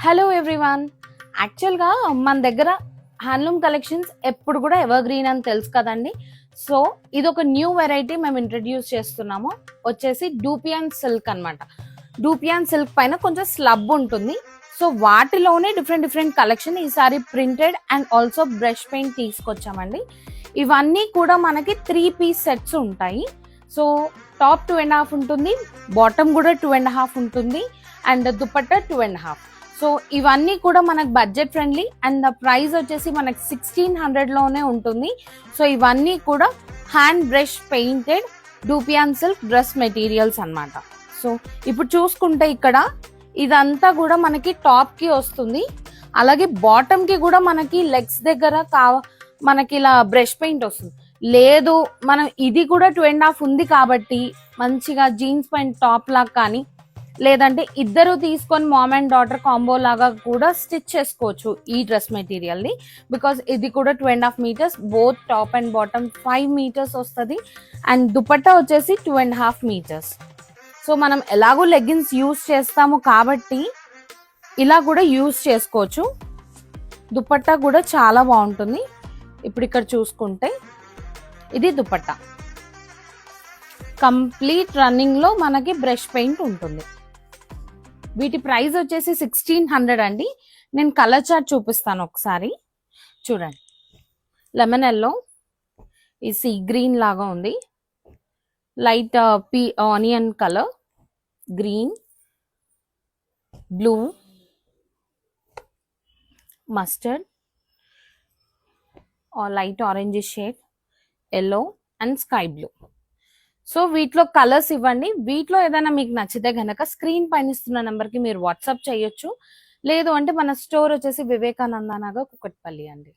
Hello everyone. యాక్చువల్గా మన దగ్గర హ్యాండ్లూమ్ కలెక్షన్స్ ఎప్పుడు కూడా ఎవర్ గ్రీన్ అని తెలుసు కదండి. సో ఇది ఒక న్యూ వెరైటీ మేము ఇంట్రడ్యూస్ చేస్తున్నాము, వచ్చేసి డూపియాన్ సిల్క్ అనమాట. డూపియాన్ సిల్క్ పైన కొంచెం స్లబ్ ఉంటుంది. సో వాటిలోనే డిఫరెంట్ డిఫరెంట్ కలెక్షన్ ఈసారి printed and also brush paint తీసుకొచ్చామండి. ఇవన్నీ కూడా మనకి 3 పీస్ సెట్స్ ఉంటాయి. సో టాప్ 2.5 ఉంటుంది, బాటమ్ కూడా 2.5 ఉంటుంది, అండ్ దుపట్టా 2.5. సో ఇవన్నీ కూడా మనకు బడ్జెట్ ఫ్రెండ్లీ అండ్ ప్రైస్ వచ్చేసి మనకి 1600 లోనే ఉంటుంది. సో ఇవన్నీ కూడా hand brush painted dupion silk dress materials అన్నమాట. సో ఇప్పుడు చూసుకుంటే ఇక్కడ ఇదంతా కూడా మనకి టాప్ కి వస్తుంది, అలాగే బాటమ్ కి కూడా మనకి లెగ్స్ దగ్గర మనకి ఇలా బ్రష్ పెయింట్ వస్తుంది. లేదు మనం ఇది కూడా 2.5 ఉంది కాబట్టి మంచిగా జీన్స్ ప్యాంట్ టాప్ లాగా కానీ, లేదంటే ఇద్దరు తీసుకొని మామ్ అండ్ డాటర్ కాంబో లాగా కూడా స్టిచ్ చేసుకోవచ్చు ఈ డ్రెస్ మెటీరియల్ ని. బికాస్ ఇది కూడా 2.5 meters, both top and bottom 5 meters వస్తుంది, అండ్ దుపట్టా వచ్చేసి 2.5 మీటర్స్. సో మనం ఎలాగో లెగ్గిన్స్ యూస్ చేస్తాము కాబట్టి ఇలా కూడా యూస్ చేసుకోవచ్చు. దుపట్టా కూడా చాలా బాగుంటుంది. ఇప్పుడు ఇక్కడ చూసుకుంటే ఇది దుపట్టా కంప్లీట్ రన్నింగ్ లో మనకి బ్రష్ పెయింట్ ఉంటుంది. వీటి ప్రైస్ వచ్చేసి 1600 అండి. నేను కలర్ చార్ట్ చూపిస్తాను ఒకసారి చూడండి. లెమన్ ఎల్లో, ఈ సీ గ్రీన్ లాగా ఉంది, light onion colour, green, blue, mustard, light orange shade, yellow and sky blue. So వీటిలో కలర్స్ ఇవ్వండి. వీటిలో ఏదైనా మీకు నచ్చితే గనక స్క్రీన్ పైన ఇస్తున్న నెంబర్కి మీరు వాట్సాప్ చేయొచ్చు. లేదు అంటే మన స్టోర్ వచ్చేసి వివేకానంద నగర్, కుకట్పల్లి అండి.